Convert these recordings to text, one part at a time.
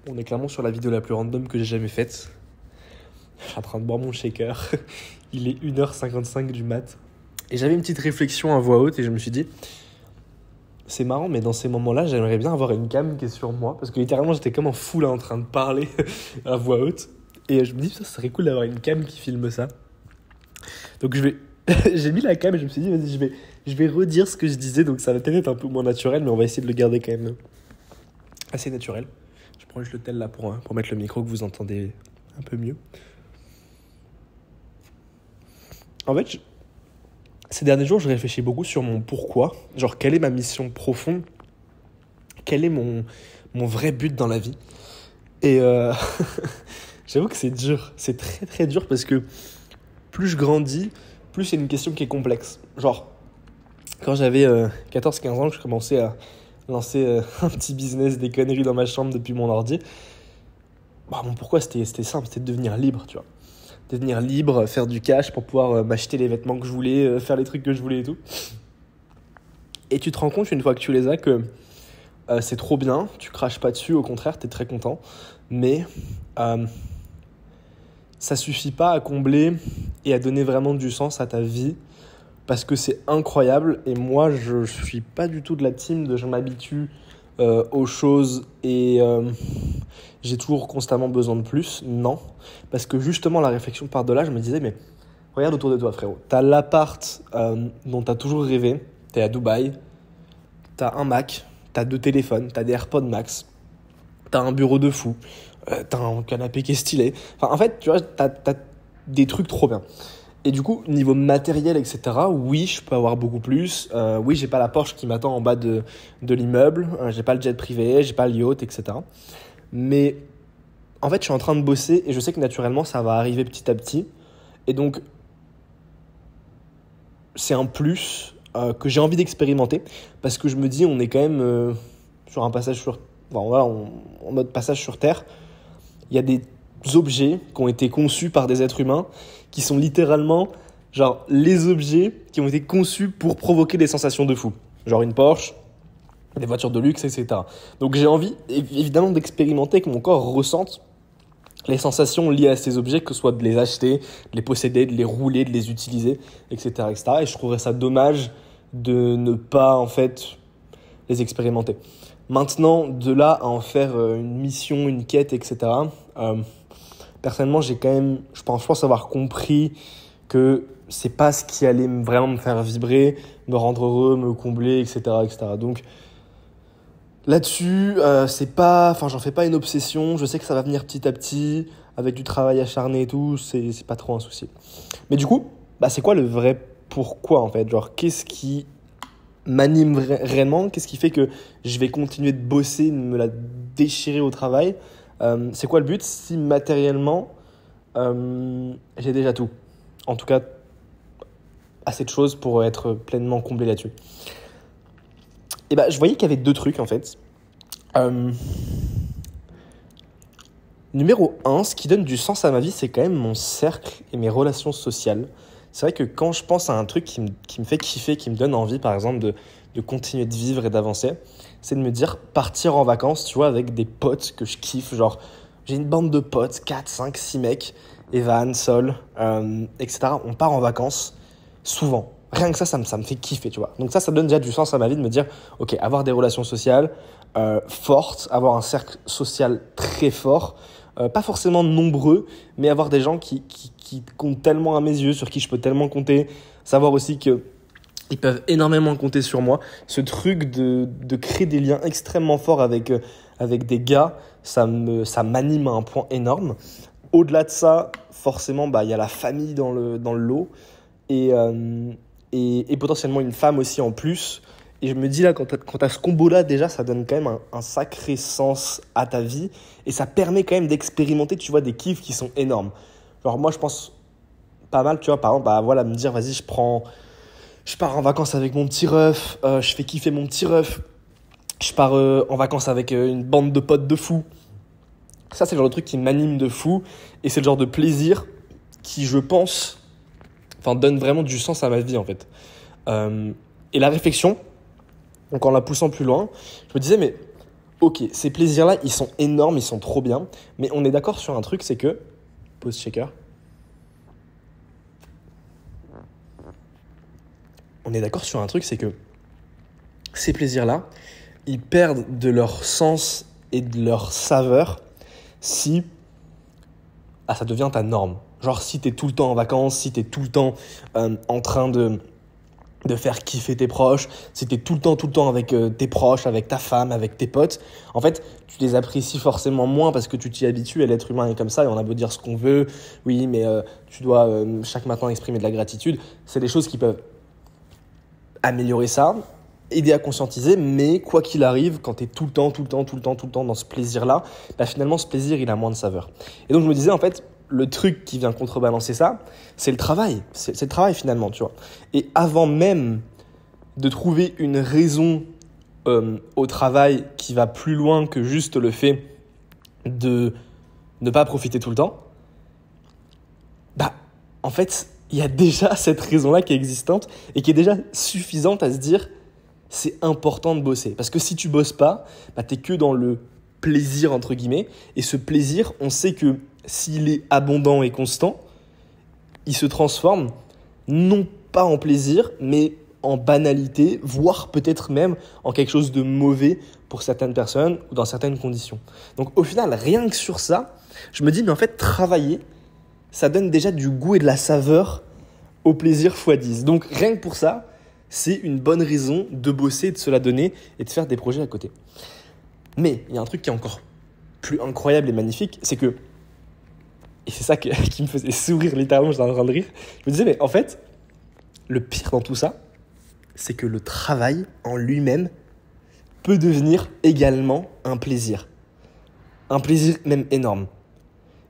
On est clairement sur la vidéo la plus random que j'ai jamais faite. Je suis en train de boire mon shaker. Il est 1h55 du mat. Et j'avais une petite réflexion à voix haute et je me suis dit, c'est marrant, mais dans ces moments-là, j'aimerais bien avoir une cam qui est sur moi. Parce que littéralement, j'étais comme en fou là en train de parler à voix haute. Et je me dis, ça serait cool d'avoir une cam qui filme ça. Donc j'ai mis la cam et je me suis dit, vas-y, je vais redire ce que je disais. Donc ça va peut-être être un peu moins naturel, mais on va essayer de le garder quand même assez naturel. Je prends juste le tel là pour mettre le micro que vous entendez un peu mieux. En fait, ces derniers jours, je réfléchis beaucoup sur mon pourquoi. Genre, quelle est ma mission profonde? Quel est mon vrai but dans la vie? Et j'avoue que c'est dur. C'est très très dur parce que plus je grandis, plus c'est une question qui est complexe. Genre, quand j'avais 14-15 ans, je commençais à lancer un petit business, des conneries dans ma chambre depuis mon ordi. Bah, mon pourquoi, c'était simple, c'était de devenir libre, tu vois. Devenir libre, faire du cash pour pouvoir m'acheter les vêtements que je voulais, faire les trucs que je voulais et tout. Et tu te rends compte une fois que tu les as que c'est trop bien, tu craches pas dessus, au contraire, t'es très content. Mais ça suffit pas à combler et à donner vraiment du sens à ta vie parce que c'est incroyable. Et moi, je suis pas du tout de la team de je m'habitue aux choses et j'ai toujours constamment besoin de plus. Non, parce que justement la réflexion part de là, je me disais mais regarde autour de toi frérot, t'as l'appart dont t'as toujours rêvé, t'es à Dubaï, t'as un Mac, t'as 2 téléphones, t'as des AirPods Max, t'as un bureau de fou, t'as un canapé qui est stylé, enfin en fait tu vois t'as des trucs trop bien. Et du coup, niveau matériel, etc., oui, je peux avoir beaucoup plus. Oui, j'ai pas la Porsche qui m'attend en bas de l'immeuble. J'ai pas le jet privé, j'ai pas le yacht, etc. Mais en fait, je suis en train de bosser et je sais que naturellement, ça va arriver petit à petit. Et donc, c'est un plus que j'ai envie d'expérimenter parce que je me dis, on est quand même sur un passage sur... Enfin, voilà, en mode passage sur Terre. Il y a des objets qui ont été conçus par des êtres humains qui sont littéralement genre les objets qui ont été conçus pour provoquer des sensations de fou. Genre une Porsche, des voitures de luxe, etc. Donc j'ai envie évidemment d'expérimenter, que mon corps ressente les sensations liées à ces objets, que ce soit de les acheter, de les posséder, de les rouler, de les utiliser, etc. etc. Et je trouverais ça dommage de ne pas en fait les expérimenter. Maintenant, de là à en faire une mission, une quête, etc. Personnellement, j'ai quand même, je pense avoir compris que c'est pas ce qui allait vraiment me faire vibrer, me rendre heureux, me combler, etc., etc. Donc là-dessus, c'est pas, enfin, j'en fais pas une obsession. Je sais que ça va venir petit à petit, avec du travail acharné et tout. C'est pas trop un souci. Mais du coup, bah, c'est quoi le vrai pourquoi en fait? Genre, qu'est-ce qui m'anime réellement? Qu'est-ce qui fait que je vais continuer de bosser, de me la déchirer au travail? C'est quoi le but si matériellement j'ai déjà tout? En tout cas, assez de choses pour être pleinement comblé là-dessus. Et bah, je voyais qu'il y avait 2 trucs en fait. Numéro 1, ce qui donne du sens à ma vie, c'est quand même mon cercle et mes relations sociales. C'est vrai que quand je pense à un truc qui me fait kiffer, qui me donne envie, par exemple, de continuer de vivre et d'avancer, c'est de me dire partir en vacances, tu vois, avec des potes que je kiffe. Genre, j'ai une bande de potes, 4, 5, 6 mecs, Evan, Sol, etc. On part en vacances souvent. Rien que ça me fait kiffer, tu vois. Donc ça donne déjà du sens à ma vie de me dire, ok, avoir des relations sociales fortes, avoir un cercle social très fort, pas forcément nombreux, mais avoir des gens qui comptent tellement à mes yeux, sur qui je peux tellement compter, savoir aussi que ils peuvent énormément compter sur moi. Ce truc de créer des liens extrêmement forts avec des gars, ça m'anime à un point énorme. Au-delà de ça, forcément, bah, y a la famille dans le lot et potentiellement une femme aussi en plus. Et je me dis là, quand t'as ce combo-là, déjà, ça donne quand même un sacré sens à ta vie. Et ça permet quand même d'expérimenter, tu vois, des kiffs qui sont énormes. Genre moi, je pense pas mal, tu vois, par exemple, bah voilà, me dire, vas-y, je pars en vacances avec mon petit ref, je fais kiffer mon petit ref, je pars en vacances avec une bande de potes de fous. Ça, c'est le genre de truc qui m'anime de fou. Et c'est le genre de plaisir qui, je pense, donne vraiment du sens à ma vie, en fait. Et la réflexion, donc en la poussant plus loin, je me disais, mais ok, ces plaisirs-là, ils sont énormes, ils sont trop bien, mais on est d'accord sur un truc, c'est que... Pause shaker. On est d'accord sur un truc, c'est que ces plaisirs-là, ils perdent de leur sens et de leur saveur si ça devient ta norme. Genre si t'es tout le temps en vacances, si t'es tout le temps en train de faire kiffer tes proches, si t'es tout le temps avec tes proches, avec ta femme, avec tes potes, en fait, tu les apprécies forcément moins parce que tu t'y habitues, et l'être humain est comme ça, et on a beau dire ce qu'on veut, oui, mais tu dois chaque matin exprimer de la gratitude, c'est des choses qui peuvent améliorer ça, aider à conscientiser, mais quoi qu'il arrive, quand t'es tout le temps dans ce plaisir-là, bah finalement, ce plaisir, il a moins de saveur. Et donc, je me disais, en fait, le truc qui vient contrebalancer ça, c'est le travail. C'est le travail finalement, tu vois. Et avant même de trouver une raison au travail qui va plus loin que juste le fait de ne pas profiter tout le temps, bah en fait, il y a déjà cette raison-là qui est existante et qui est déjà suffisante à se dire c'est important de bosser. Parce que si tu bosses pas, bah t'es que dans le plaisir entre guillemets, et ce plaisir, on sait que s'il est abondant et constant, il se transforme non pas en plaisir, mais en banalité, voire peut-être même en quelque chose de mauvais pour certaines personnes ou dans certaines conditions. Donc au final, rien que sur ça, je me dis, mais en fait, travailler, ça donne déjà du goût et de la saveur au plaisir x10. Donc rien que pour ça, c'est une bonne raison de bosser, de se la donner et de faire des projets à côté. Mais il y a un truc qui est encore plus incroyable et magnifique, c'est que, et c'est ça qui me faisait sourire littéralement, j'étais en train de rire, je me disais, mais en fait, le pire dans tout ça, c'est que le travail en lui-même peut devenir également un plaisir même énorme.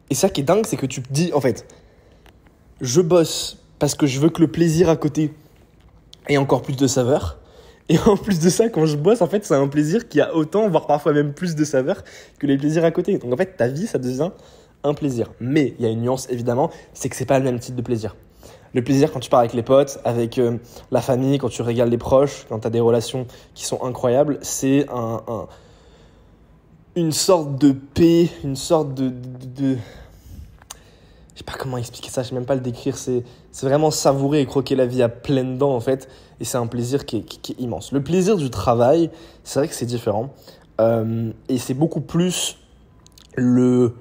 Et ça qui est dingue, c'est que tu te dis, en fait, je bosse parce que je veux que le plaisir à côté ait encore plus de saveur. Et en plus de ça, quand je bosse, en fait, c'est un plaisir qui a autant, voire parfois même plus de saveur que les plaisirs à côté. Donc en fait, ta vie, ça devient un plaisir. Mais il y a une nuance, évidemment, c'est que c'est pas le même type de plaisir. Le plaisir quand tu pars avec les potes, avec la famille, quand tu régales les proches, quand tu as des relations qui sont incroyables, c'est une sorte de paix, une sorte de... Je sais pas comment expliquer ça, je sais même pas le décrire. C'est vraiment savourer et croquer la vie à pleines dents, en fait. Et c'est un plaisir qui est immense. Le plaisir du travail, c'est vrai que c'est différent. Et c'est beaucoup plus le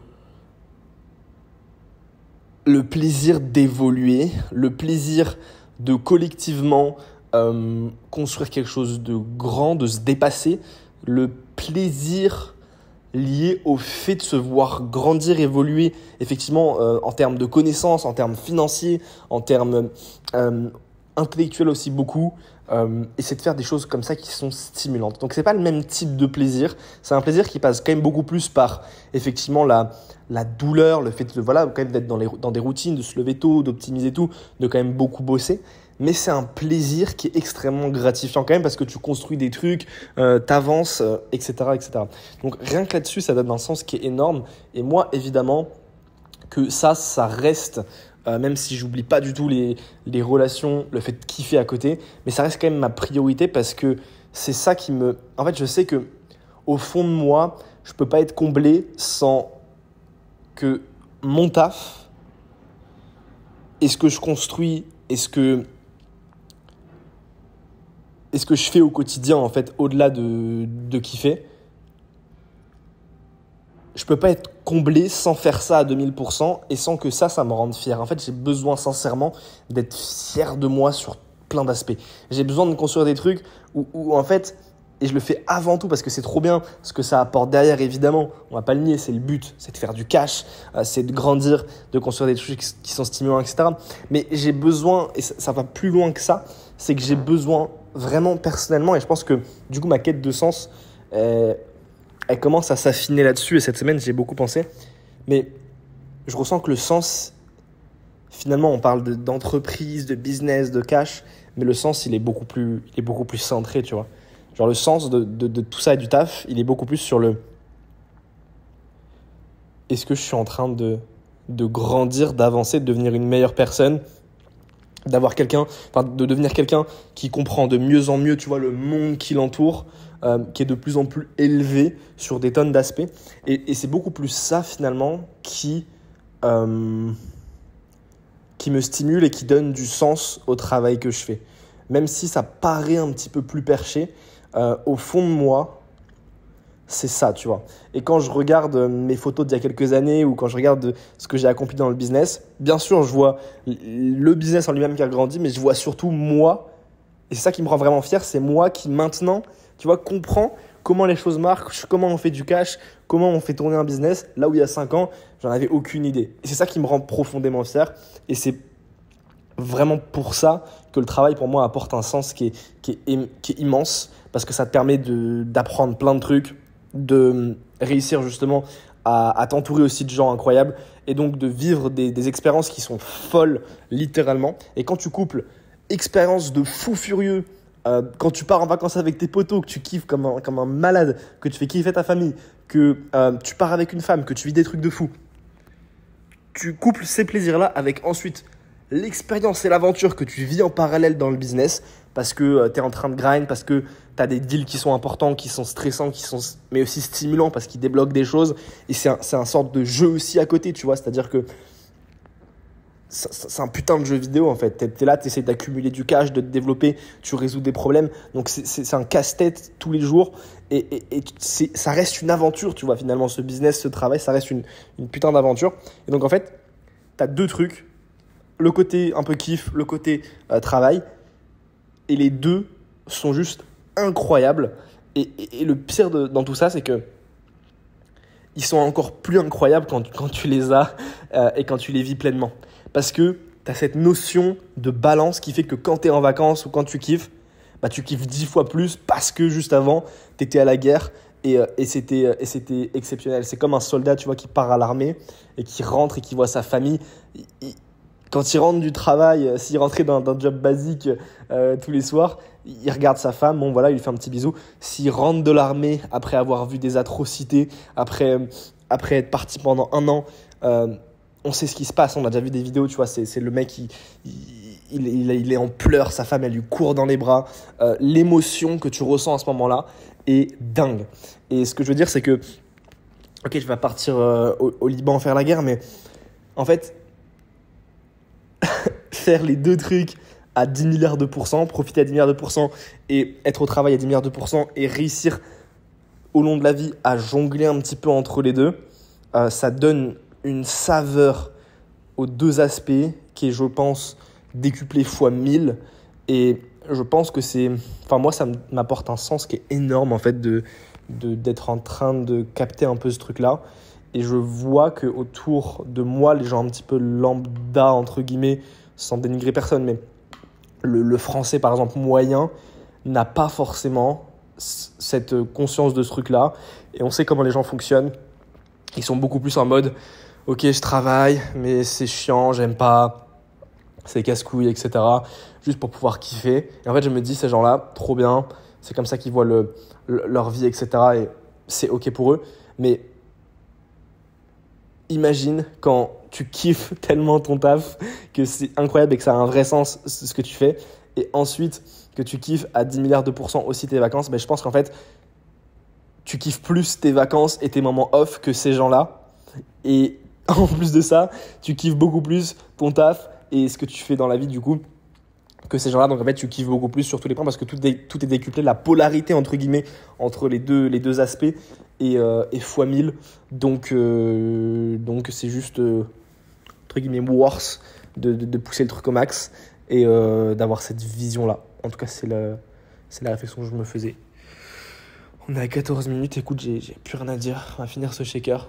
plaisir d'évoluer, le plaisir de collectivement construire quelque chose de grand, de se dépasser, le plaisir lié au fait de se voir grandir, évoluer, effectivement, en termes de connaissances, en termes financiers, en termes intellectuels aussi beaucoup, et c'est de faire des choses comme ça qui sont stimulantes. Donc c'est pas le même type de plaisir, c'est un plaisir qui passe quand même beaucoup plus par effectivement la douleur, le fait de voilà, quand même d'être dans des routines, de se lever tôt, d'optimiser tout, de quand même beaucoup bosser. Mais c'est un plaisir qui est extrêmement gratifiant quand même parce que tu construis des trucs, t'avances, etc., etc. Donc rien que là-dessus, ça donne un sens qui est énorme. Et moi, évidemment, que ça reste, même si j'oublie pas du tout les relations, le fait de kiffer à côté, mais ça reste quand même ma priorité parce que c'est ça qui me... En fait, je sais que au fond de moi, je peux pas être comblé sans que mon taf et ce que je construis et ce que je fais au quotidien, en fait, au-delà de kiffer, je peux pas être comblé sans faire ça à 2000% et sans que ça me rende fier. En fait, j'ai besoin sincèrement d'être fier de moi sur plein d'aspects. J'ai besoin de construire des trucs où en fait, et je le fais avant tout parce que c'est trop bien, ce que ça apporte derrière, évidemment, on va pas le nier, c'est le but, c'est de faire du cash, c'est de grandir, de construire des trucs qui sont stimulants, etc. Mais j'ai besoin, et ça va plus loin que ça, c'est que j'ai besoin vraiment personnellement, et je pense que du coup ma quête de sens, elle commence à s'affiner là-dessus, et cette semaine j'y ai beaucoup pensé, mais je ressens que le sens, finalement on parle d'entreprise, de business, de cash, mais le sens il est beaucoup plus centré, tu vois. Genre le sens de tout ça et du taf, il est beaucoup plus sur le est-ce que je suis en train de grandir, d'avancer, de devenir une meilleure personne, de devenir quelqu'un qui comprend de mieux en mieux, tu vois, le monde qui l'entoure, qui est de plus en plus élevé sur des tonnes d'aspects. Et c'est beaucoup plus ça finalement qui me stimule et qui donne du sens au travail que je fais. Même si ça paraît un petit peu plus perché, au fond de moi, c'est ça, tu vois. Et quand je regarde mes photos d'il y a quelques années ou quand je regarde ce que j'ai accompli dans le business, bien sûr, je vois le business en lui-même qui a grandi, mais je vois surtout moi. Et c'est ça qui me rend vraiment fier, c'est moi qui maintenant, tu vois, comprends comment les choses marchent, comment on fait du cash, comment on fait tourner un business. Là où il y a 5 ans, j'en avais aucune idée. Et c'est ça qui me rend profondément fier. Et c'est vraiment pour ça que le travail pour moi apporte un sens qui est immense, parce que ça te permet d'apprendre plein de trucs, de réussir justement à t'entourer aussi de gens incroyables et donc de vivre des expériences qui sont folles littéralement. Et quand tu couples expérience de fou furieux, quand tu pars en vacances avec tes potos, que tu kiffes comme un malade, que tu fais kiffer ta famille, que tu pars avec une femme, que tu vis des trucs de fou, tu couples ces plaisirs-là avec ensuite l'expérience et l'aventure que tu vis en parallèle dans le business parce que tu es en train de grind, parce que tu as des deals qui sont importants, qui sont stressants, mais aussi stimulants parce qu'ils débloquent des choses. Et c'est un sorte de jeu aussi à côté, tu vois. C'est-à-dire que c'est un putain de jeu vidéo en fait. Tu es là, tu essaies d'accumuler du cash, de te développer, tu résous des problèmes. Donc c'est un casse-tête tous les jours et ça reste une aventure, tu vois. Finalement, ce business, ce travail, ça reste une putain d'aventure. Et donc en fait, tu as deux trucs. Le côté un peu kiff, le côté travail. Et les deux sont juste incroyables. Et le pire dans tout ça, c'est que ils sont encore plus incroyables quand tu les as et quand tu les vis pleinement. Parce que tu as cette notion de balance qui fait que quand tu es en vacances ou quand tu kiffes, bah, tu kiffes 10 fois plus parce que juste avant, tu étais à la guerre et c'était exceptionnel. C'est comme un soldat, tu vois, qui part à l'armée et qui rentre et qui voit sa famille. Quand il rentre du travail, s'il rentrait d'un job basique tous les soirs, il regarde sa femme, bon voilà, il lui fait un petit bisou. S'il rentre de l'armée après avoir vu des atrocités, après être parti pendant 1 an, on sait ce qui se passe. On a déjà vu des vidéos, tu vois, c'est le mec, il est en pleurs, sa femme, elle lui court dans les bras. L'émotion que tu ressens à ce moment-là est dingue. Et ce que je veux dire, c'est que, ok, je vais partir au Liban faire la guerre, mais en fait, faire les deux trucs à 10 milliards de pourcents, profiter à 10 milliards de pourcents et être au travail à 10 milliards de pourcents et réussir au long de la vie à jongler un petit peu entre les deux, ça donne une saveur aux deux aspects qui est, je pense, décuplé fois 1000. Et je pense que moi, ça m'apporte un sens qui est énorme en fait d'être en train de capter un peu ce truc-là. Et je vois qu'autour de moi, les gens un petit peu lambda, entre guillemets, sans dénigrer personne, mais le français, par exemple, moyen, n'a pas forcément cette conscience de ce truc-là. Et on sait comment les gens fonctionnent. Ils sont beaucoup plus en mode « Ok, je travaille, mais c'est chiant, j'aime pas, c'est casse-couille, etc. » Juste pour pouvoir kiffer. Et en fait, je me dis, ces gens-là, trop bien, c'est comme ça qu'ils voient leur vie, etc. Et c'est ok pour eux. Mais imagine quand tu kiffes tellement ton taf que c'est incroyable et que ça a un vrai sens ce que tu fais. Et ensuite, que tu kiffes à 10 milliards de pourcents aussi tes vacances. Mais je pense qu'en fait, tu kiffes plus tes vacances et tes moments off que ces gens-là. Et en plus de ça, tu kiffes beaucoup plus ton taf et ce que tu fais dans la vie du coup que ces gens-là. Donc en fait, tu kiffes beaucoup plus sur tous les points parce que tout est décuplé. La polarité entre guillemets entre les deux aspects est fois 1000. Donc c'est juste entre guillemets worth de pousser le truc au max et d'avoir cette vision-là. En tout cas, c'est la réflexion que je me faisais. On est à 14 minutes, écoute, j'ai plus rien à dire. On va finir ce shaker.